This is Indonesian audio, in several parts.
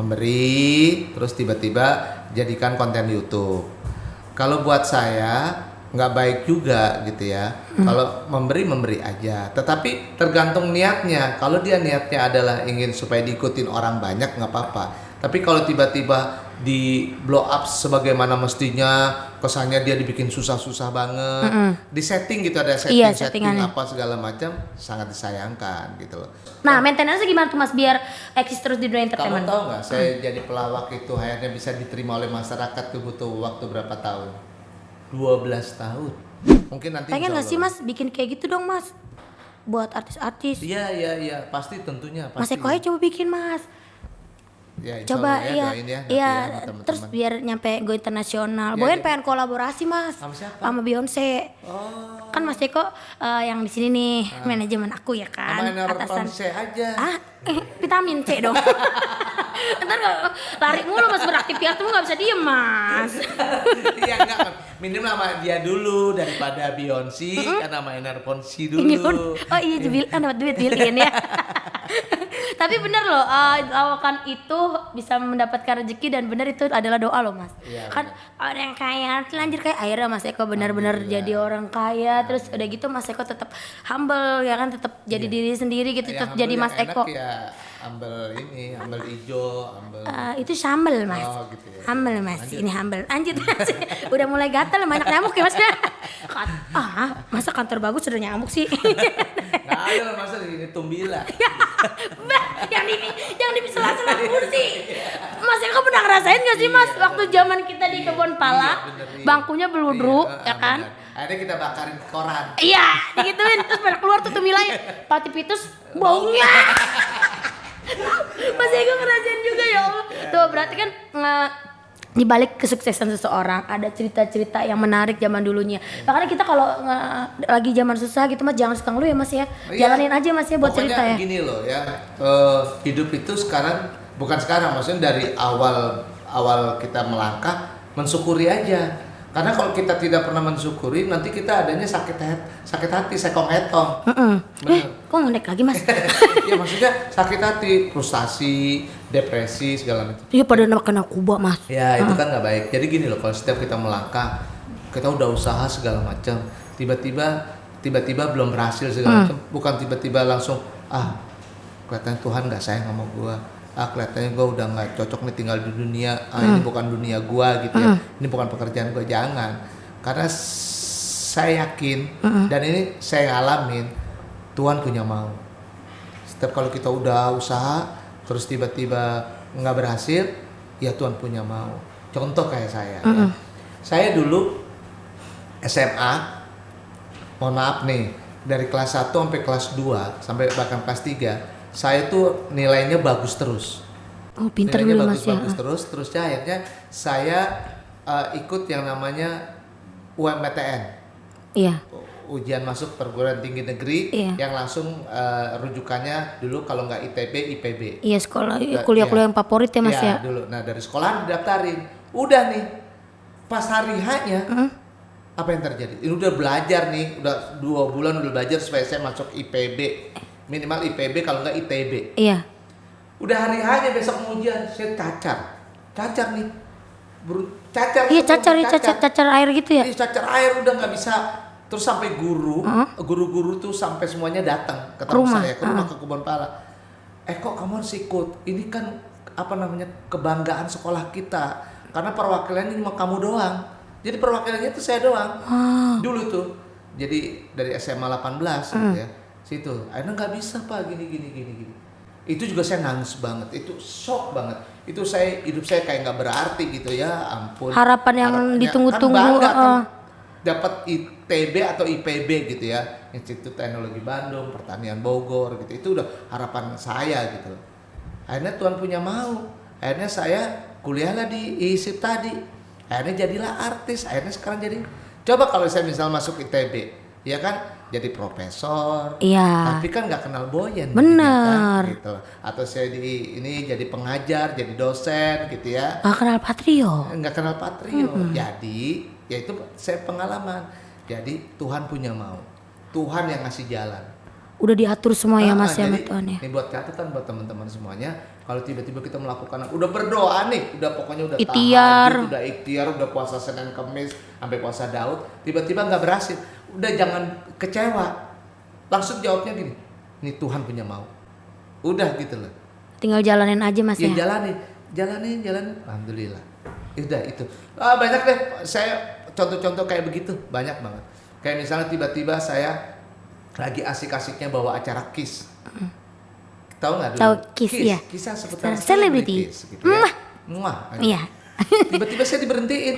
memberi, terus tiba-tiba jadikan konten YouTube. Kalau buat saya nggak baik juga gitu ya. Kalau memberi aja, tetapi tergantung niatnya. Kalau dia niatnya adalah ingin supaya diikutin orang banyak nggak apa-apa. Tapi kalau tiba-tiba di blow up sebagaimana mestinya, kesannya dia dibikin susah-susah banget, di setting gitu, ada setting apa segala macam, sangat disayangkan gitu loh. Nah, maintenance gimana tuh Mas biar eksis terus di dunia entertainment? Kamu tahu nggak, saya jadi pelawak itu akhirnya bisa diterima oleh masyarakat tuh butuh waktu berapa tahun? 12 tahun. Mungkin nanti pengen nggak sih Mas bikin kayak gitu dong Mas? Buat artis-artis. Iya, pasti tentunya. Mas Eko aja coba bikin Mas. Ya, coba ya, iya, terus biar nyampe go internasional. Boyan pengen kolaborasi Mas sama siapa? Sama Beyonce. Kan Mas Eko yang di sini nih manajemen aku ya kan. Sama atasan C aja. Vitamin C dong. Ntar lari mulu Mas, beraktivitas tuh nggak bisa diem Mas. Iya enggak, minimal sama dia dulu daripada Beyonce, kan sama Enerpon C dulu. Oh iya, kan dapat duit bilin ya. Tapi bener loh, lawakan itu bisa mendapatkan rezeki dan bener itu adalah doa loh Mas. Ya, kan orang kaya telanjur kayak akhirnya Mas Eko benar-benar jadi orang kaya. Terus udah gitu Mas Eko tetap humble ya kan, tetap jadi diri sendiri gitu, tetap jadi Mas Eko. Ya humble ini, humble hijau, humble. Itu sambel Mas. Oh gitu ya. Humble Mas, ini humble. Lanjut Mas. Udah mulai gatal banyak nyamuk ya Mas. Masa kantor bagus sudah nyamuk sih. Nah, ada masa ini tumbila. yang di sela-sela kursi. Mas Eko pernah ngerasain gak sih Mas waktu zaman kita di kebun pala, bangkunya beludru ya kan? Akhirnya kita bakarin koran. Iya, digituin terus pada keluar tuh tumilanya, patipitus baunya. Mas Eko ngerasain juga ya Allah. Tuh berarti kan di balik kesuksesan seseorang ada cerita-cerita yang menarik zaman dulunya. Makanya kita kalau lagi zaman susah gitu Mas jangan suka ngeluh ya Mas ya. Jalanin aja Mas ya buat pokoknya cerita ya. Gini loh ya, hidup itu sekarang maksudnya dari awal kita melangkah mensyukuri aja. Karena kalau kita tidak pernah mensyukuri nanti kita adanya sakit hati, sekong-etong. Kok ngenek lagi Mas? Ya maksudnya sakit hati, frustasi, depresi segala macam. Iya pada kena kuba Mas. Ya itu kan nggak baik. Jadi gini loh, kalau setiap kita melangkah, kita udah usaha segala macam, tiba-tiba belum berhasil segala macam, bukan tiba-tiba langsung kelihatannya Tuhan nggak sayang sama gua, kelihatannya gua udah nggak cocok nih tinggal di dunia, ini bukan dunia gua gitu ya, ini bukan pekerjaan gua. Jangan, karena saya yakin dan ini saya ngalamin, Tuhan punya mau. Setiap kalau kita udah usaha terus tiba-tiba nggak berhasil, ya Tuhan punya mau. Contoh kayak saya ya. Saya dulu SMA, mohon maaf nih, dari kelas 1 sampai kelas 2 sampai bahkan kelas 3 saya tuh nilainya bagus terus. Oh pinter dulu Mas ya. Bagus terusnya akhirnya saya ikut yang namanya UMPTN. Iya. Ujian masuk perguruan tinggi negeri yang langsung rujukannya dulu kalau nggak ITB, IPB. Iya sekolah kuliah-kuliah yang favorit ya Mas ya. Dulu. Nah dari sekolahan didaftarin. Udah nih pas hari H-nya apa yang terjadi? Ini udah belajar nih, udah 2 bulan udah belajar supaya saya masuk IPB. Minimal IPB kalau nggak ITB. Iya. Udah hari H-nya besok ujian, saya cacar nih. Cacar. Iya cacar air gitu ya. Iya cacar air udah nggak bisa. Terus sampai guru-guru tuh sampai semuanya datang ke rumah saya, ke rumah ke kebun pala. Kok kamu harus ikut? Ini kan kebanggaan sekolah kita. Karena perwakilannya cuma kamu doang. Jadi perwakilannya itu saya doang. Dulu tuh. Jadi dari SMA 18 gitu ya. Situ. Akhirnya nggak bisa Pak gini. Itu juga saya nangis banget. Itu shock banget. Itu hidup saya kayak nggak berarti gitu ya. Ampun. Harapan yang ditunggu-tunggu. Kan dapat ITB atau IPB gitu ya, Institut Teknologi Bandung, Pertanian Bogor gitu. Itu udah harapan saya gitu. Akhirnya Tuhan punya mau. Akhirnya saya kuliahlah di ISIP tadi. Akhirnya jadilah artis. Akhirnya sekarang jadi. Coba kalau saya misal masuk ITB, ya kan jadi profesor. Iya. Tapi kan nggak kenal Boyan. Benar. Kan, gitu. Atau saya ini jadi pengajar, jadi dosen gitu ya. Nggak kenal Patrio. Nggak kenal Patrio. Jadi ya itu saya pengalaman. Jadi Tuhan punya mau. Tuhan yang ngasih jalan. udah diatur semua ya Mas ya sama jadi, Tuhan ya. Ini buat catatan buat teman-teman semuanya. Kalau tiba-tiba kita melakukan, udah berdoa nih, udah pokoknya udah Ikhtiar. tahajud, udah ikhtiar, udah puasa Senin Kamis sampai puasa Daud, tiba-tiba nggak berhasil, udah jangan kecewa. Langsung jawabnya gini, ini Tuhan punya mau. Udah gitu loh. Tinggal jalanin aja Mas ya. Ya jalanin. Alhamdulillah. Udah itu. Banyak deh. Saya contoh-contoh kayak begitu banyak banget. Kayak misalnya tiba-tiba saya lagi asik-asiknya bawa acara KISS. Tahu nggak dulu? Tahu KISS, iya. Kisah seputar Selebriti. selebritis gitu ya. Muah. Iya. Tiba-tiba saya diberhentiin.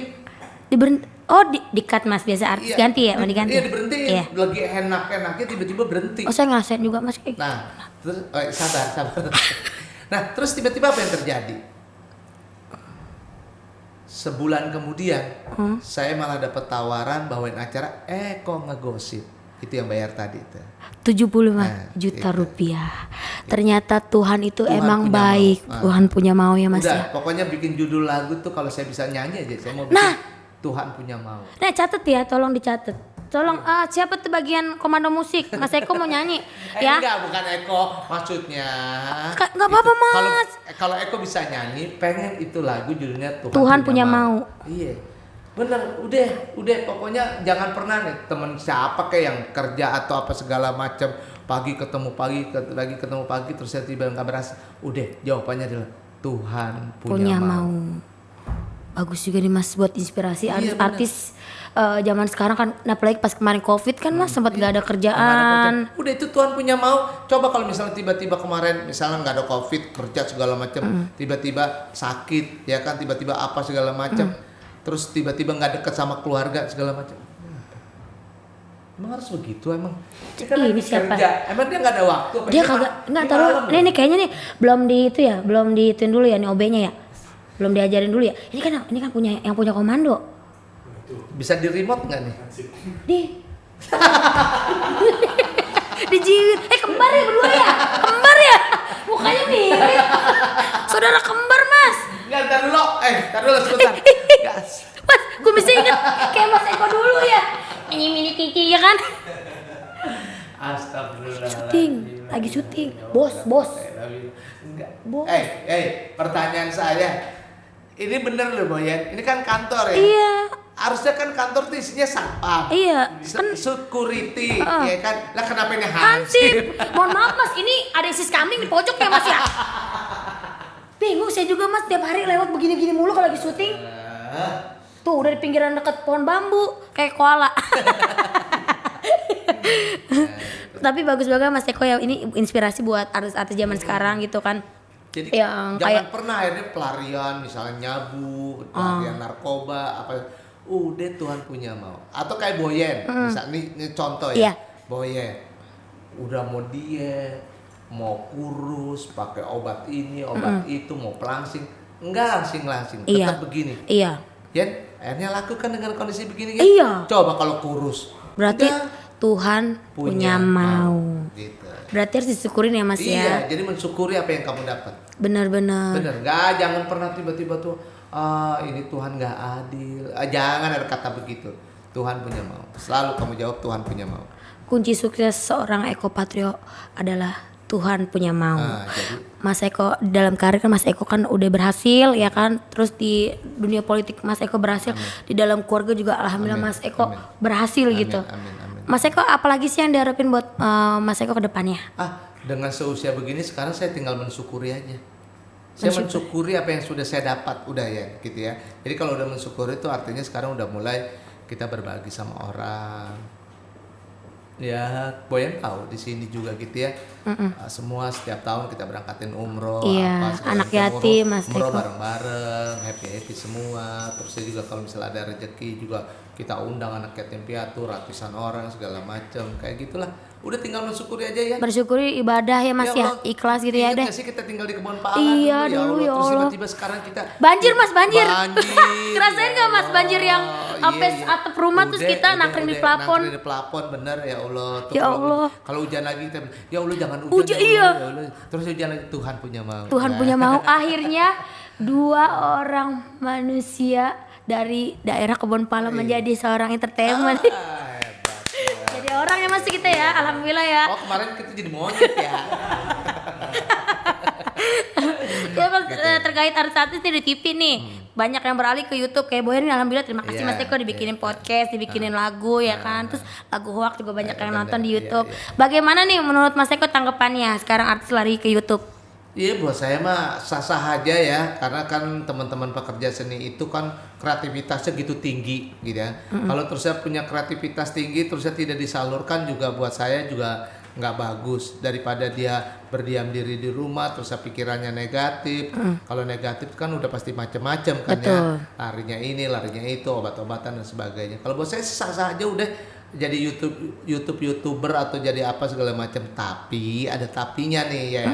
Di cut Mas biasa artis Iya. ganti ya, mau diganti. Iya diberhentiin. Iya. Lagi enak-enaknya tiba-tiba berhenti. Oh saya ngerasain juga Mas kayak. Nah, terus sabar. Nah, terus tiba-tiba apa yang terjadi? Sebulan kemudian, saya malah dapat tawaran bawain acara kok ngegosip. Itu yang bayar tadi itu. 70 Mas, Nah, juta itu. rupiah. Ternyata Tuhan itu Tuhan emang punya baik. mau. Tuhan punya mau ya Mas Udah, ya. pokoknya bikin judul lagu tuh kalau saya bisa nyanyi aja, saya mau bikin Nah. Tuhan punya mau. Nah catet ya, tolong dicatat. Tolong siapa tuh bagian komando musik? Mas Eko mau nyanyi ya? Enggak, bukan Eko maksudnya. Nggak apa-apa Mas. Kalau Eko bisa nyanyi, pengen itu lagu judulnya Tuhan punya mau. Iya. Bener, udah pokoknya jangan pernah nih temen siapa kayak yang kerja atau apa segala macam pagi ketemu pagi terus saya tiba nggak berhasil. Udah, jawabannya adalah Tuhan punya mau. Bagus juga nih Mas buat inspirasi Iya, artis zaman sekarang kan, apalagi pas kemarin Covid kan Mas sempat gak ada Kemana kerjaan. kerja. Udah itu Tuhan punya mau. Coba kalau misalnya tiba-tiba kemarin misalnya nggak ada Covid, kerja segala macam, tiba-tiba sakit, ya kan, tiba-tiba apa segala macam, terus tiba-tiba nggak deket sama keluarga segala macam. Emang harus begitu emang? Dia kan Ini lagi siapa? kerja. Emang dia nggak ada waktu? Apa Dia dia kagak nggak di tahu. malam Ini kayaknya nih belum diituin dulu ya nih OB-nya ya. Belum diajarin dulu ya. Ini kan punya yang punya komando. bisa di remote nggak nih? Di Dijiwit. Kembar ya berdua ya? Kembar ya? Mukanya mirip. Saudara kembar Mas. Nggak, ntar dulu sebentar. Gas. Mas, gue bisa inget kayak Mas Eko dulu ya. Mini Kiki ya kan? Astagfirullah. Lagi syuting. Bos. Enggak. Bos. Pertanyaan saya. Ini bener loh Boyan. Ini kan kantor ya. Iya. Harusnya kan kantor tuh isinya satpam. Iya. Security, ya kan. Lah kenapa ini Hansip. hansip? Mohon maaf Mas, ini ada sis kambing di pojok ya Mas ya. Bingung saya juga Mas, tiap hari lewat begini-gini mulu kalau lagi syuting. Tuh udah di pinggiran dekat pohon bambu kayak koala. Tapi bagus banget Mas Eko ya, ini inspirasi buat artis-artis zaman sekarang gitu kan. Jadi Yang jangan kayak pernah akhirnya pelarian, misalnya nyabu, pelarian narkoba, apa. Udah Tuhan punya mau. Atau kayak Boyen, misalnya ini contoh ya. Iya. Boyen, udah mau diet, mau kurus, pakai obat ini, obat itu, mau pelangsing, enggak langsing, Iya. tetap begini. Iya. Ya, akhirnya lakukan dengan kondisi begini kan? Iya. Coba kalau kurus. Berarti udah Tuhan punya mau. Gitu. Berarti harus disyukurin ya Mas Iya, ya. jadi mensyukuri apa yang kamu dapat. Benar-benar. Bener, jangan pernah tiba-tiba tuh ini Tuhan nggak adil. Jangan ada kata begitu. Tuhan punya mau. Selalu kamu jawab Tuhan punya mau. Kunci sukses seorang Eko Patrio adalah Tuhan punya mau. Jadi Mas Eko dalam karir kan Mas Eko kan udah berhasil ya kan. Terus di dunia politik Mas Eko berhasil. Di dalam keluarga juga alhamdulillah Mas Eko berhasil gitu. amin. Mas Eko apalagi sih yang diharapin buat Mas Eko ke depannya? Dengan seusia begini sekarang saya tinggal mensyukuri aja. Saya mensyukuri apa yang sudah saya dapat, udah ya, gitu ya. Jadi kalau udah mensyukuri itu artinya sekarang udah mulai kita berbagi sama orang. Ya, Boyan tahu di sini juga gitu ya. Semua setiap tahun kita berangkatin umroh, Iya, segala anak macam, yatim, Mas umroh Eko. bareng-bareng, happy semua. Terus juga kalau misalnya ada rezeki juga kita undang anak yatim piatu, ratusan orang segala macam, kayak gitulah. Udah tinggal mensyukuri aja ya. Bersyukuri ibadah ya Mas ya, Allah, ikhlas gitu ya ingat deh. nggak sih kita tinggal di kebun pala Iya, Terus dulu, ya Allah. tiba-tiba sekarang kita Banjir Mas, banjir. Banjir, Ngerasain nggak Mas Allah. banjir yang sampai Iya. atap rumah terus kita nangkring di plafon? Nangkring di plafon, bener ya Allah. Tuh Ya kalau Allah. Kalau hujan lagi kita, ya Allah jangan hujan. Hujan, ya Allah, iya. ya Allah. Terus hujan lagi, Tuhan punya mau. Tuhan Nah. punya mau. Akhirnya 2 orang manusia dari daerah Kebon Pala menjadi seorang entertainment. Hebat. Jadi Kayak orang ya Mas kita ya, alhamdulillah ya. Oh kemarin kita jadi monyet ya. Ya Mas, terkait artis-artis nih di TV nih, banyak yang beralih ke YouTube kayak Boyan nih, alhamdulillah terima kasih Mas Eko dibikinin podcast, dibikinin lagu ya kan, terus lagu hoax juga banyak yang nonton di YouTube. Bagaimana nih menurut Mas Eko tanggapannya sekarang artis lari ke YouTube? Iya buat saya mah sah-sah aja ya, karena kan teman-teman pekerja seni itu kan kreativitasnya gitu tinggi gitu ya. Kalau terusnya punya kreativitas tinggi terusnya tidak disalurkan juga buat saya juga nggak bagus, daripada dia berdiam diri di rumah terus pikirannya negatif. Kalau negatif kan udah pasti macam-macam kan. Betul. Ya, larinya ini larinya itu, obat-obatan dan sebagainya. Kalau buat saya sah-sah aja udah jadi YouTuber atau jadi apa segala macam, tapi ada tapinya nih ya.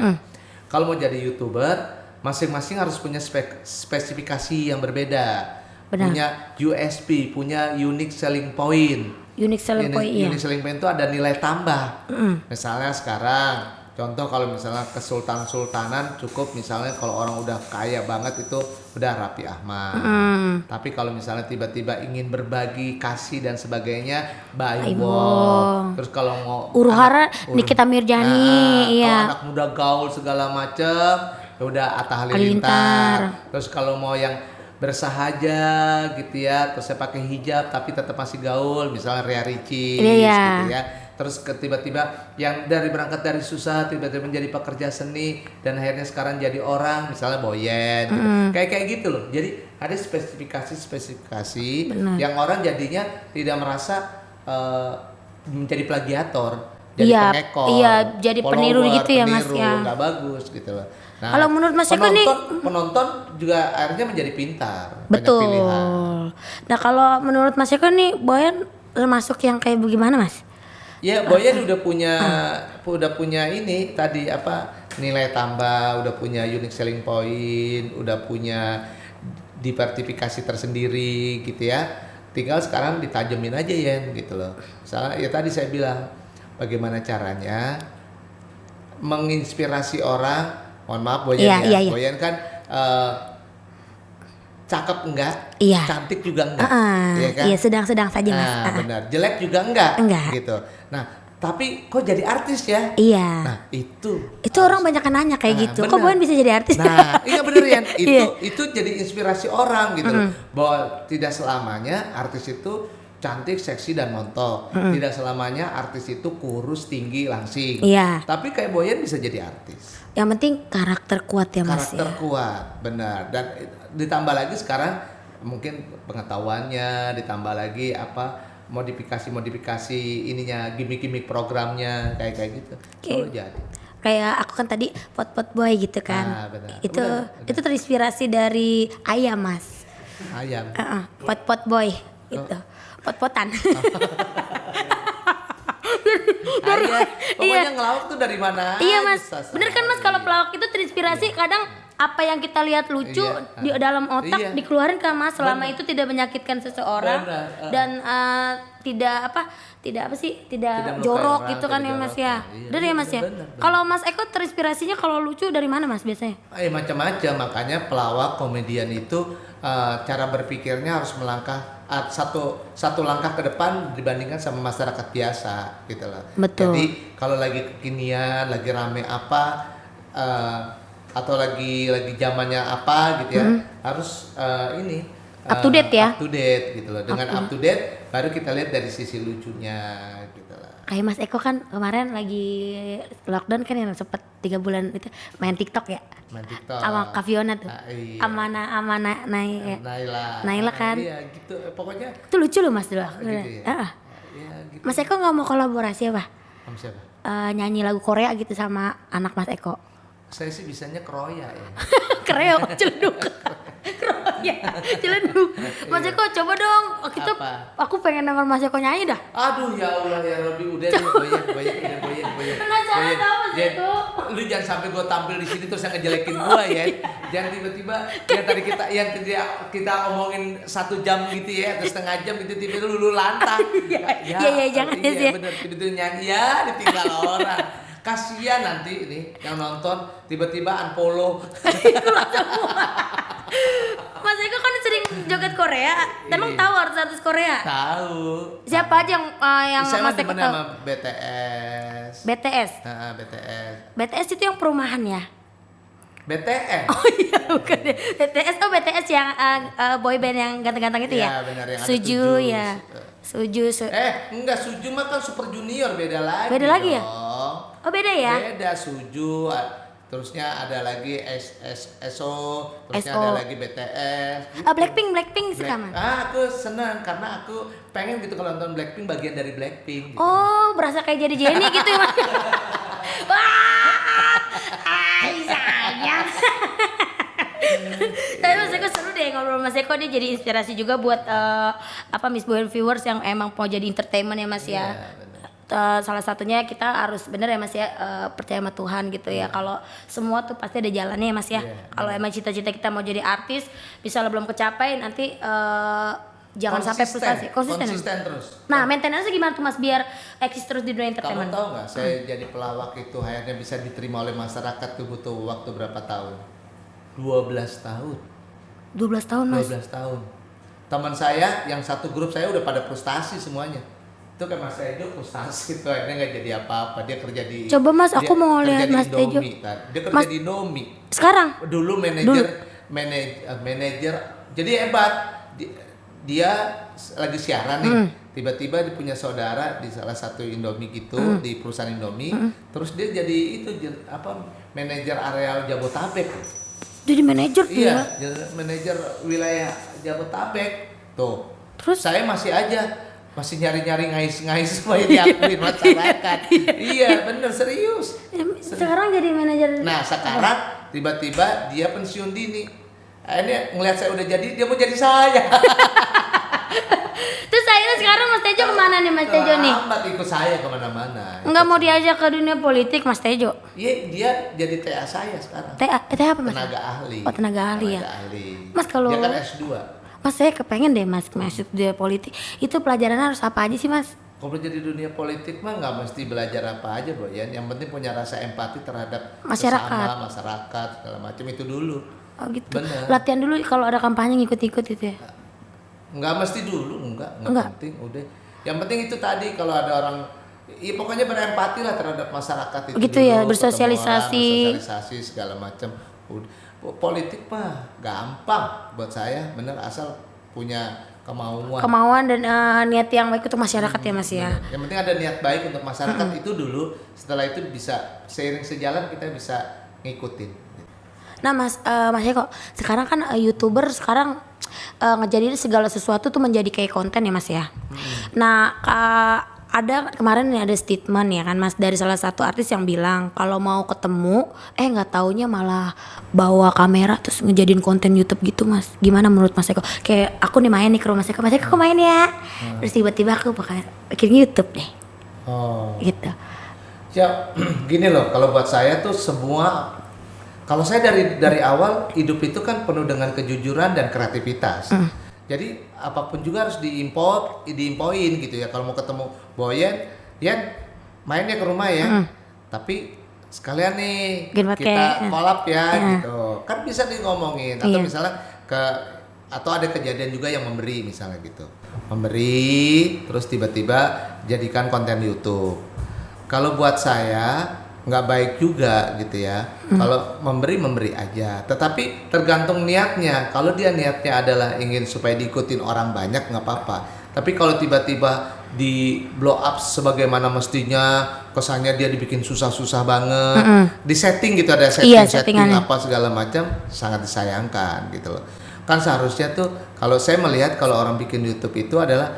Kalau mau jadi YouTuber masing-masing harus punya spesifikasi yang berbeda. Benar. Punya USP, punya unique selling point. Unique selling point ya. Unique selling point itu ada nilai tambah. Misalnya sekarang, contoh kalau misalnya kesultanan cukup misalnya kalau orang udah kaya banget itu udah Raffi Ahmad. Tapi kalau misalnya tiba-tiba ingin berbagi, kasih dan sebagainya, Baim. Terus kalau mau Hara Nikita Mirjani, iya. Kalau anak muda gaul segala macem, ya udah Atta Halilintar. Terus kalau mau yang bersahaja gitu ya, terus saya pakai hijab tapi tetap masih gaul, misalnya Ria Ricis gitu ya. Terus tiba-tiba yang berangkat dari susah tiba-tiba menjadi pekerja seni dan akhirnya sekarang jadi orang, misalnya Boyen gitu. Kayak gitu loh. Jadi ada spesifikasi yang orang jadinya tidak merasa menjadi plagiator, jadi pengekor. Iya, jadi peniru gitu ya Mas ya. Nggak bagus gitu loh. Nah, kalau menurut Mas Eko nih penonton juga akhirnya menjadi pintar. Betul. Banyak pilihan. Nah kalau menurut Mas Eko nih Boyan termasuk yang kayak bagaimana Mas? Ya Boyan udah punya ini tadi apa nilai tambah, udah punya unique selling point, udah punya diversifikasi tersendiri gitu ya. Tinggal sekarang ditajemin aja ya gitu loh. Misalnya ya tadi saya bilang bagaimana caranya menginspirasi orang. Mohon maaf Boyan ya. Boyan kan cakep enggak? Iya. Cantik juga enggak? Iya kan? Iya sedang-sedang saja Mas. Benar. Jelek juga enggak? Gitu. Nah, tapi kok jadi artis ya? Iya. Nah, itu orang banyak yang nanya kayak gitu. Bener. Kok Boyan bisa jadi artis? Nah, iya bener ya. Itu jadi inspirasi orang gitu loh. Bahwa tidak selamanya artis itu cantik, seksi dan montok. Tidak selamanya artis itu kurus, tinggi, langsing. Iya. Tapi kayak Boyan bisa jadi artis. Yang penting karakter kuat ya Mas. Karakter kuat, benar. Dan ditambah lagi sekarang mungkin pengetahuannya, ditambah lagi apa modifikasi ininya, gimmick programnya kayak gitu. Selalu jadi. Kayak aku kan tadi pot boy gitu kan. Benar. Itu terinspirasi dari ayam Mas. Ayam. Pot boy gitu. Pot-potan. Pokoknya ngelawak tuh dari mana? Iya Mas. Bener kan Mas kalau pelawak itu terinspirasi kadang apa yang kita lihat lucu di dalam otak dikeluarin kan Mas, selama itu tidak menyakitkan seseorang dan tidak jorok gitu kan ya Mas ya. Bener ya Mas ya. Kalau Mas Eko terinspirasinya kalau lucu dari mana Mas biasanya? Macam-macam, makanya pelawak komedian itu cara berpikirnya harus melangkah satu langkah ke depan dibandingkan sama masyarakat biasa gitu loh. Betul. Jadi kalau lagi kekinian, lagi rame apa atau lagi zamannya apa gitu ya, harus up to date ya. Up to date gitu loh. Dengan up to date baru kita lihat dari sisi lucunya gitu loh. Kayak Mas Eko kan kemarin lagi lockdown kan yang sempet 3 bulan itu main TikTok ya. Main TikTok. Sama Kak Fiona tuh. Amana Naila kan. Iya gitu. Pokoknya itu lucu loh Mas dulu. Gitu ya? Ya, gitu. Mas Eko nggak mau kolaborasi apa? Sama siapa? Nyanyi lagu Korea gitu sama anak Mas Eko. Saya sih bisanya keroya ya. Kreo celenduk. Kroya celenduk. Mas Eko coba dong. Aku pengen denger Mas Eko nyanyi dah. Aduh ya Allah ya Robby udah Boyan. Penasaran tau Mas Eko. Lu jangan sampai gue tampil di sini terus yang ngejelekin gue ya. Jangan tiba-tiba yang tadi kita omongin 1 jam gitu ya, atau setengah jam gitu tiba-tiba lu lantang. Iya jangan sih. Iya benar, tiba-tiba nyanyi ya ditinggal orang. Kasihan nanti ini yang nonton tiba-tiba unfollow. Mas Eko kan sering joget Korea Korea? Emang tahu artis Korea? Tahu. Siapa aja yang Saya Mas mah Eko demen tahu? sama BTS. BTS. BTS. BTS itu yang perumahan ya? BTS. Oh iya bukan ya. BTS yang boy band yang ganteng-ganteng itu Iya, ya? benar, yang ada Suju 7. ya. Suju. Enggak, Suju mah kan Super Junior, beda lagi. Beda lagi ya? dong. Oh beda ya? Beda Suju, terusnya ada lagi SO, terusnya SO. ada lagi BTS. Blackpink sekarang. Aku senang karena aku pengen gitu kalau nonton Blackpink bagian dari Blackpink. Gitu. Oh, berasa kayak jadi Jenny gitu ya Mas. Wah, sayang. Tapi Mas Eko seru deh ngobrol Mas Eko, dia jadi inspirasi juga buat Miss Boyan viewers yang emang mau jadi entertainment ya Mas ya. Iya, benar. Salah satunya kita harus bener ya Mas ya, percaya sama Tuhan gitu ya. Kalau semua tuh pasti ada jalannya ya Mas ya. Kalau emang cita-cita kita mau jadi artis, misalnya belum kecapai nanti jangan sampai frustasi. Konsisten terus. Nah, maintenance gimana tuh Mas biar eksis terus di dunia Kamu entertainment? tahu nggak, saya jadi pelawak itu akhirnya bisa diterima oleh masyarakat tuh butuh waktu berapa tahun? 12 tahun. 12 tahun Mas. 12 tahun. Teman saya yang satu grup saya udah pada frustasi semuanya. Itu kan Mas Tejo frustasi tuh akhirnya nggak jadi apa-apa. Dia kerja di Coba Mas, aku dia mau kerja lihat di Mas Tejo. Indomie, Dia kerja Mas- di Indomie. Sekarang? Dulu manajer. Jadi hebat. Dia lagi siaran nih. Tiba-tiba dia punya saudara di salah satu Indomie gitu, di perusahaan Indomie. Terus dia jadi manajer area Jabotabek. Jadi manajer tuh Iya, ya. manajer wilayah Jabotabek. Tuh. Terus? Saya masih nyari-nyari ngais-ngais supaya diakuin masyarakat. Iya, bener serius. Sekarang jadi manajer. Nah, sekarang tiba-tiba dia pensiun dini. Ini ngelihat saya udah jadi, dia mau jadi saya. Terus akhirnya sekarang Mas Tejo kemana nih Mas Tejo nih? Lambat ikut saya kemana-mana. Enggak mau diajak ke dunia politik Mas Tejo. Iya, dia jadi TA saya sekarang. TA apa Mas? Tenaga ahli. Oh, tenaga ahli ya. Tenaga ahli. Mas, kalau- dia kan S2. Mas saya kepengen deh Mas masuk dunia politik. Itu pelajarannya harus apa aja sih Mas? Kalau jadi dunia politik mah nggak mesti belajar apa aja, Bro ya. Yang penting punya rasa empati terhadap Masyarakat. sesama, masyarakat segala macam itu dulu. Oh gitu. Bener. Latihan dulu kalau ada kampanye ngikut-ngikut itu ya. Nggak mesti dulu, nggak Enggak. penting. Udah. Yang penting itu tadi kalau ada orang, ya pokoknya berempati lah terhadap masyarakat itu. Gitu dulu, ya, ketemu bersosialisasi. orang, bersosialisasi segala macam. Politik mah gampang buat saya, bener asal punya Kemauan dan niat yang baik untuk masyarakat ya Mas ya. Yang penting ada niat baik untuk masyarakat itu dulu. Setelah itu bisa seiring sejalan kita bisa ngikutin. Nah Mas Eko, sekarang kan YouTuber sekarang ngejadiin segala sesuatu tuh menjadi kayak konten ya Mas ya. Nah ada kemarin nih ada statement ya kan Mas dari salah satu artis yang bilang kalau mau ketemu nggak taunya malah bawa kamera terus ngejadiin konten YouTube gitu Mas. Gimana menurut Mas Eko? Kayak aku nih main nih ke rumah Mas Eko main ya. Terus tiba-tiba aku bakal bikin YouTube deh. Oh. Gitu. Ya gini loh, kalau buat saya tuh semua, kalau saya dari awal hidup itu kan penuh dengan kejujuran dan kreativitas. Jadi apapun juga harus diimpoin gitu ya. Kalau mau ketemu Boyan, main ya ke rumah ya. Tapi sekalian nih kita collab ya gitu. Kan bisa ngomongin atau misalnya atau ada kejadian juga yang memberi misalnya gitu. Memberi terus tiba-tiba jadikan konten YouTube. Kalau buat saya nggak baik juga gitu ya. Kalau memberi aja, tetapi tergantung niatnya. Kalau dia niatnya adalah ingin supaya diikutin orang banyak nggak apa-apa. Tapi kalau tiba-tiba di blow up sebagaimana mestinya, kesannya dia dibikin susah-susah banget, di setting gitu, ada setting apa segala macam, sangat disayangkan gitu loh. Kan seharusnya tuh kalau saya melihat kalau orang bikin YouTube itu adalah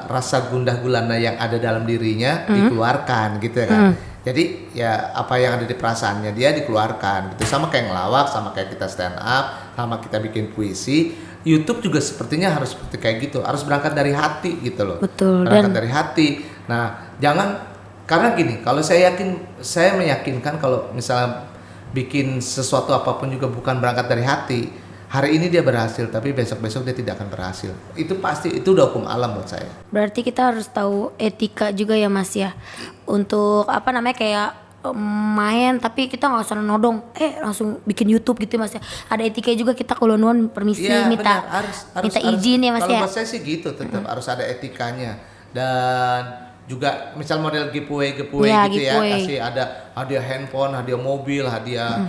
rasa gundah gulana yang ada dalam dirinya dikeluarkan gitu ya kan. Jadi ya apa yang ada di perasaannya dia dikeluarkan gitu. Sama kayak ngelawak, sama kayak kita stand up, sama kita bikin puisi. YouTube juga sepertinya harus seperti kayak gitu. Harus berangkat dari hati gitu loh. Betul. Berangkat dari hati. Nah, jangan, karena gini, kalau saya meyakinkan kalau misalnya bikin sesuatu apapun juga bukan berangkat dari hati, hari ini dia berhasil, tapi besok-besok dia tidak akan berhasil. Itu pasti, itu udah hukum alam buat saya. Berarti kita harus tahu etika juga ya Mas ya. Untuk kayak main tapi kita nggak usah nodong langsung bikin YouTube gitu Mas ya. Ada etika juga kita kalau nuan permisi Iya, minta benar. Harus izin ya Mas kalau ya. buat saya sih gitu, tetap harus ada etikanya. Dan juga misal model giveaway Ya, gitu giveaway. ya, kasih ada hadiah handphone, hadiah mobil, hadiah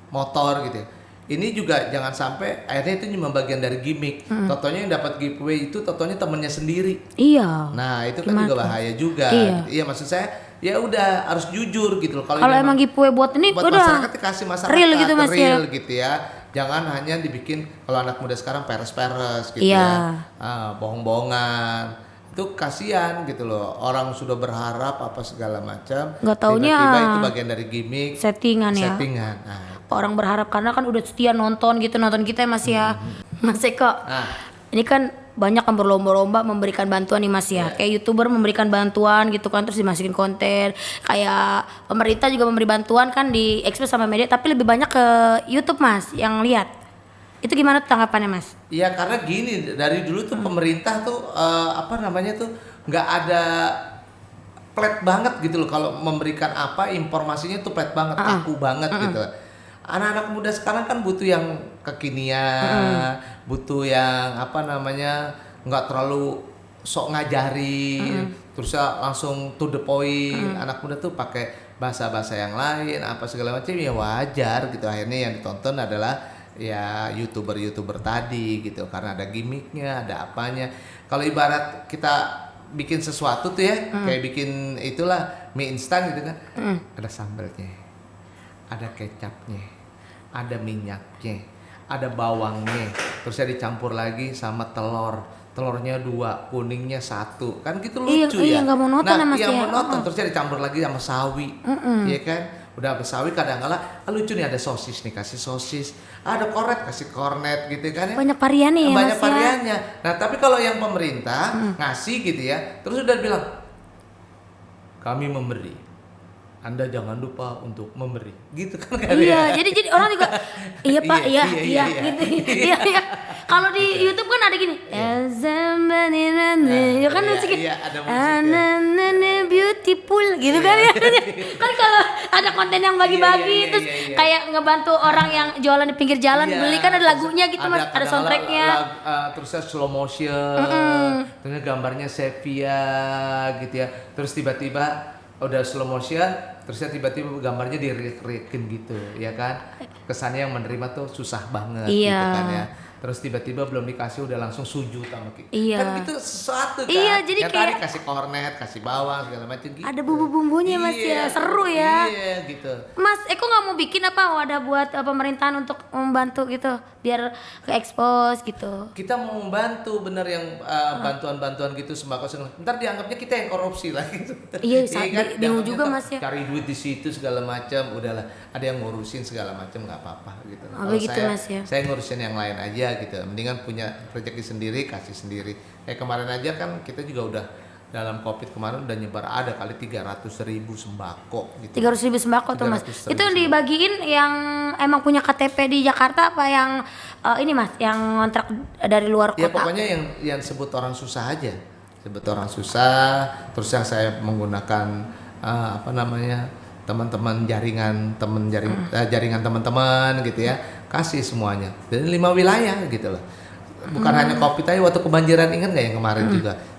motor gitu ya. Ini juga jangan sampai akhirnya itu cuma bagian dari gimmick. Totonya yang dapat giveaway itu totonya temennya sendiri. Iya. Nah, itu kan Gimana juga tuh? bahaya juga. Iya. Gitu. Iya, maksud saya ya udah harus jujur gitu loh. Kalau emang giveaway buat ini buat udah masyarakat kasih masyarakat real gitu Mas ya. real gitu ya. Jangan hanya dibikin kalau anak muda sekarang peres-peres gitu Iya. ya. Bohong-bohongan. Itu kasihan gitu loh. Orang sudah berharap apa segala macam. Nggak taunya tiba-tiba itu bagian dari gimmick, settingan ya. settingan. Nah, Orang berharap karena kan udah setia nonton kita ya Mas ya. Mas Eko. Nah. Ini kan banyak yang berlomba-lomba memberikan bantuan nih Mas ya. Kayak YouTuber memberikan bantuan gitu kan terus dimasukin konten. Kayak pemerintah juga memberi bantuan kan di expose sama media tapi lebih banyak ke YouTube Mas yang lihat. Itu gimana tanggapannya Mas? iya karena gini dari dulu tuh pemerintah tuh apa namanya tuh nggak ada flat banget gitu loh kalau memberikan apa informasinya tuh flat banget, kaku banget gitu. Anak-anak muda sekarang kan butuh yang kekinian, butuh yang apa namanya nggak terlalu sok ngajarin, terus ya langsung to the point. Anak muda tuh pakai bahasa-bahasa yang lain, apa segala macam ya wajar gitu. Akhirnya yang ditonton adalah ya youtuber tadi gitu karena ada gimmicknya, ada apanya. Kalau ibarat kita bikin sesuatu tuh ya, kayak bikin itulah mie instan gitu kan, ada sambalnya, ada kecapnya, ada minyaknya, ada bawangnya, terusnya dicampur lagi sama telurnya 2, kuningnya 1, kan gitu lucu ya. Iya, nggak monoton ya, Mas yang ya. monoton terusnya dicampur lagi sama sawi, ya kan. Udah bersawi kadang-kala lucu nih ada sosis nih kasih sosis, ada kornet kasih kornet gitu kan ya. Banyak variannya ya Banyak Mas ya. variannya. Nah, tapi kalau yang pemerintah ngasih gitu ya, terus udah bilang kami memberi. Anda jangan lupa untuk memberi. Gitu kan kan Iya, ya? jadi orang juga iya Pak, Iya, iya, iya, gitu. Iya. Kalau di YouTube kan ada gini. Ya kan Iya, musik. iya, ada musiknya. Beautiful gitu kan ya. Kan kalau ada konten yang bagi-bagi Iya, terus iya. kayak ngebantu orang yang jualan di pinggir jalan Iya, beli kan ada lagunya gitu Mas, ada kadang-kala soundtracknya. terusnya slow motion, terusnya gambarnya sepia gitu ya. Terus tiba-tiba udah slow motion, terusnya tiba-tiba gambarnya di-rekin gitu, ya kan? Kesannya yang menerima tuh susah banget Iya. gitu kan ya. Terus tiba-tiba belum dikasih udah langsung sujud sama kita. Iya. Kan itu sesuatu kan. Iya, jadi yang kayak- tadi kasih kornet, kasih bawang segala macam gitu. Ada bumbu-bumbunya Mas ya, seru ya. Iya, gitu. Mas Eko nggak mau bikin apa wadah buat pemerintahan untuk membantu gitu biar ke expose gitu. Kita mau membantu bener yang bantuan-bantuan gitu sembako segala. Ntar dianggapnya kita yang korupsi lagi. Iya, bingung dianggapnya juga, ntar Mas, ya. Cari duit di situ segala macam, udahlah. Ada yang ngurusin segala macam nggak apa-apa gitu. Oh, Kalau begitu, Mas, ya. saya ngurusin yang lain aja gitu. Mendingan punya rezeki sendiri, kasih sendiri. Kemarin aja kan kita juga udah dalam Covid kemarin udah nyebar ada kali 300.000 sembako gitu. 300.000 sembako tuh Mas. 300.000 Itu yang dibagiin yang emang punya KTP di Jakarta apa yang ini Mas, yang kontrak dari luar Ya kota? pokoknya yang sebut orang susah aja, sebut orang susah. Terus yang saya menggunakan apa namanya teman-teman jaringan jaringan teman-teman gitu ya, kasih semuanya dari 5 wilayah gitu loh. Bukan hanya Covid aja, waktu kebanjiran ingat nggak yang kemarin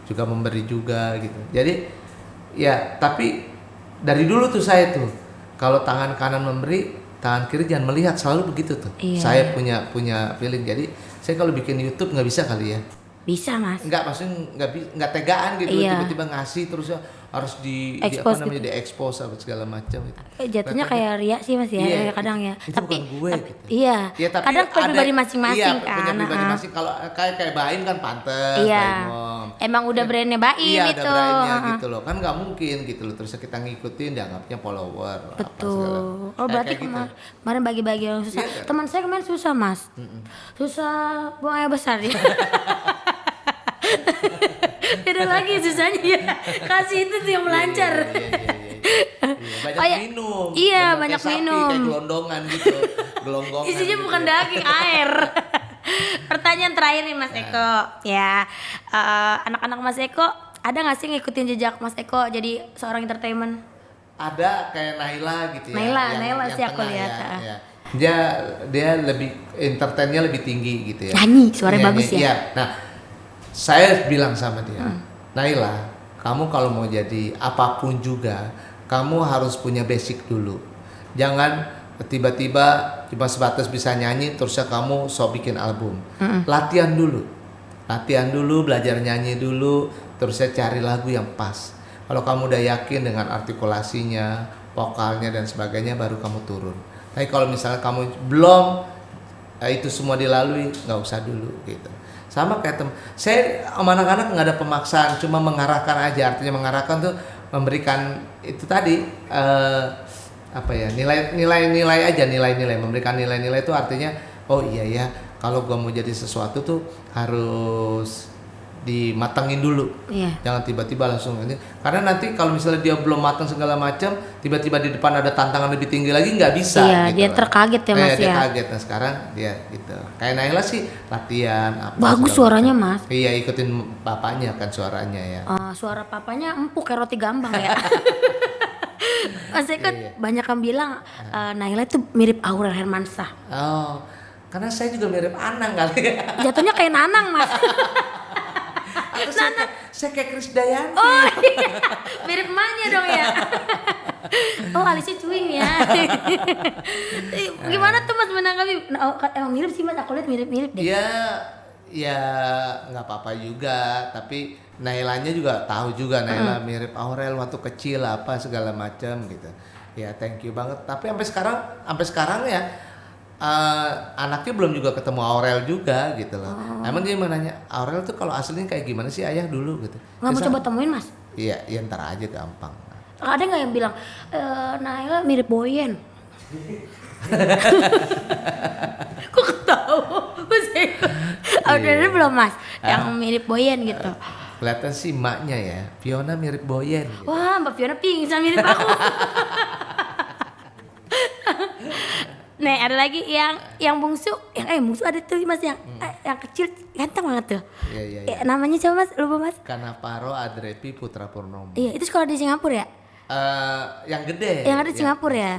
juga memberi juga gitu. Jadi ya tapi dari dulu tuh saya tuh kalau tangan kanan memberi, tangan kiri jangan melihat, selalu begitu tuh. Iya. Saya punya feeling. Jadi saya kalau bikin YouTube nggak bisa kali ya. Bisa Mas. Enggak, maksudnya nggak tegaan gitu, Iya. tiba-tiba ngasih terus harus Expose di expose apa segala macam gitu. Jatuhnya kayak ria sih Mas ya, Iya, kadang ya. itu bukan gue gitu. Iya. Ya, tapi Kadang pribadi ada- masing-masing iya, punya kan. pribadi masing. Kalau kayak Baim kan pantes, Iya. Baimom. Emang udah brandnya Baim Iya, itu. ada brandnya gitu loh. Kan nggak mungkin gitu loh. Terus kita ngikutin dianggapnya follower. apa segala. Betul. Oh berarti Kayak gitu. kemarin bagi-bagi yang susah. Iya. Teman saya kemarin susah Mas. Susah buang air besar ya. Beda lagi susahnya ya. Kasih itu tuh yang melancar. Iya. Banyak Oh, iya. minum. Iya, Bener banyak kayak sapi, minum. Kayak gelondongan gitu. Gelonggongan. Isinya gitu bukan ya. daging, air. Pertanyaan terakhir nih Mas Eko. Ya, anak-anak Mas Eko ada nggak sih ngikutin jejak Mas Eko jadi seorang entertainment? ada kayak Naila gitu ya. Naila sih aku tengah lihat. ya. Dia lebih entertainnya lebih tinggi gitu ya. Nyanyi, suaranya bagus ya. Iya. Nah, saya bilang sama dia, Naila, kamu kalau mau jadi apapun juga, kamu harus punya basic dulu. Jangan tiba-tiba cuma sebatas bisa nyanyi terusnya kamu sok bikin album. Latihan dulu, belajar nyanyi dulu, terusnya cari lagu yang pas. Kalau kamu udah yakin dengan artikulasinya, vokalnya dan sebagainya, baru kamu turun. Tapi kalau misalnya kamu belum itu semua dilalui, nggak usah dulu gitu. Sama kayak saya sama anak-anak nggak ada pemaksaan, cuma mengarahkan aja. Artinya mengarahkan tuh memberikan itu tadi nilai aja, memberikan nilai-nilai itu artinya oh iya ya, kalau gua mau jadi sesuatu tuh harus dimatangin dulu. Jangan tiba-tiba langsung ini, karena nanti kalau misalnya dia belum matang segala macam, tiba-tiba di depan ada tantangan lebih tinggi lagi, nggak bisa. Iya, gitu dia lah. terkaget ya Mas Dia ya. kaget. Nah sekarang dia gitu. Kayak Naila sih latihan. Bagus suaranya Mas. Iya, ikutin bapaknya kan suaranya ya. Suara papanya empuk kayak roti gambang ya. Mas Eko banyak yang bilang Naila itu mirip Aurel Hermansyah. Oh, karena saya juga mirip Anang kali ya. Jatuhnya kayak Nanang Mas. Saya kayak Krisdayanti. Oh iya, mirip emaknya dong ya. Oh alisnya cuing ya. Gimana tuh Mas menanggapi? Emang mirip sih Mas, aku lihat mirip-mirip deh. Ya nggak apa-apa juga, tapi Nailanya juga tahu juga Naila mirip Aurel waktu kecil apa segala macam gitu. Ya thank you banget. Tapi sampai sekarang ya anaknya belum juga ketemu Aurel juga gitu loh. Emang dia mau nanya Aurel tuh kalau aslinya kayak gimana sih ayah dulu gitu. Nggak mau coba temuin Mas? Iya, ya ntar aja gampang. Ada nggak yang bilang Naila mirip Boyen? Kok ketawa Mas Eko? Ada belum Mas yang mirip Boyen gitu? Kelihatan sih emaknya ya, Fiona mirip Boyen gitu. Wah Mbak Fiona pingsan mirip aku. Nih ada lagi yang bungsu, bungsu ada tuh Mas yang kecil ganteng banget tuh. Iya. Namanya siapa Mas? Lupa Mas. Kanaparo Adrepi Putra Purnomo. Iya, itu sekolah di Singapura ya? Yang gede. Yang ada di Singapura ya?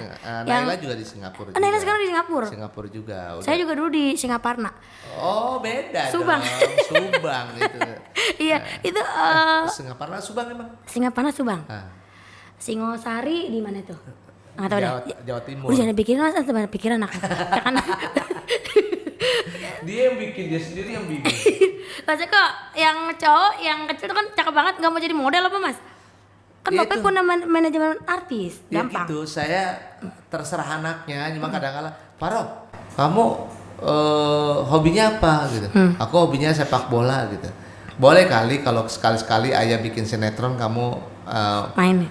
Naila juga di Singapura. Naila sekarang di Singapura. Singapura juga. Udah. Saya juga dulu di Singaparna. Oh, beda Subang. dong. Subang itu. Iya, itu Singaparna Subang emang. Singaparna Subang. Singosari di mana tuh? Nggak tahu deh. Jawa Timur. Udah jangan pikirin Mas, jangan pikirin anak. Ya kan? Dia yang bikin, dia sendiri yang bikin. Mas Eko, yang cowok yang kecil tuh kan cakep banget, nggak mau jadi model apa Mas? Kan Ya Bapak itu. punya manajemen artis, Ya gampang. gitu, saya terserah anaknya, cuma kadang-kadang, Faro, kamu hobinya apa gitu? Aku hobinya sepak bola gitu. Boleh kali kalau sekali-sekali ayah bikin sinetron kamu main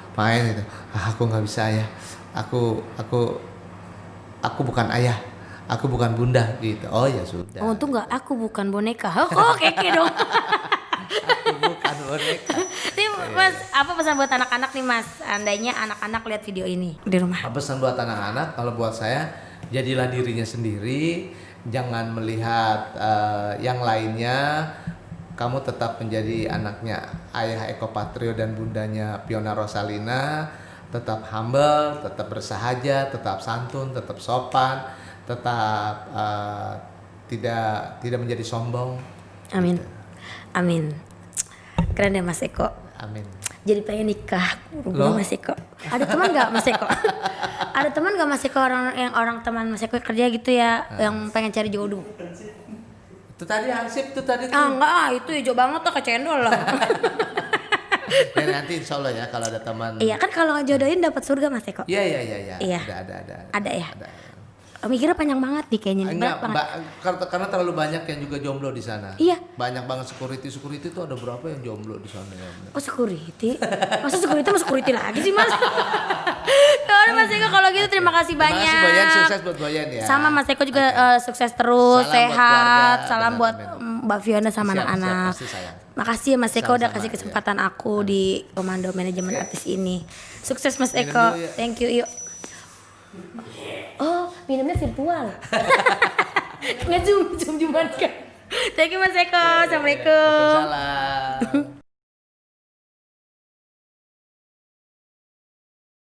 gitu. Aku nggak bisa ayah. Aku bukan ayah. Aku bukan bunda gitu. Oh ya sudah. Untung nggak, aku bukan boneka. Oh keke dong. Aku bukan boneka. Nih Mas, apa pesan buat anak-anak nih Mas? Andainya anak-anak lihat video ini di rumah. Pesan buat anak-anak, kalau buat saya, jadilah dirinya sendiri, jangan melihat yang lainnya. Kamu tetap menjadi anaknya ayah Eko Patrio dan bundanya Fiona Rosalina, tetap humble, tetap bersahaja, tetap santun, tetap sopan, tetap tidak menjadi sombong. Amin. Amin. Keren deh Mas Eko. Amin. Jadi pengen nikah buru-buru Mas Eko. Ada teman nggak Mas Eko? Ada teman nggak Mas Eko, orang teman Mas Eko kerja gitu ya, yang pengen cari jodoh? Itu tadi Hansip, itu tadi tuh. Enggak, itu hijau banget tuh, kecendol lah. Ya nanti insya Allah ya kalau ada teman. Iya kan, kalau ngejodohin dapat surga Mas Eko. Iya. Iya. Ada. Ada ya. Mikirnya panjang banget nih kayaknya. Enggak, karena terlalu banyak yang juga jomblo di sana. Iya. Banyak banget security itu ada berapa yang jomblo di sana ya. Oh security? Masa security sama security lagi sih Mas? Yaudah Mas Eko kalau gitu terima kasih banyak. Terima kasih Boyan, sukses buat Boyan ya. Sama Mas Eko juga sukses terus, Salam buat sehat. keluarga, Salam buat benar-benar. Mbak Fiona sama Siap, anak-anak. pasti sayang. Makasih ya Mas Eko udah Sama-sama, kasih ya. kesempatan aku di Komando Manajemen Artis ini. Sukses Mas Minum Eko. dulu ya. Thank you. Yuk. Oh, minumnya virtual. Nggak zoom kan. Thank you Mas Eko. Assalamualaikum. Waalaikumsalam.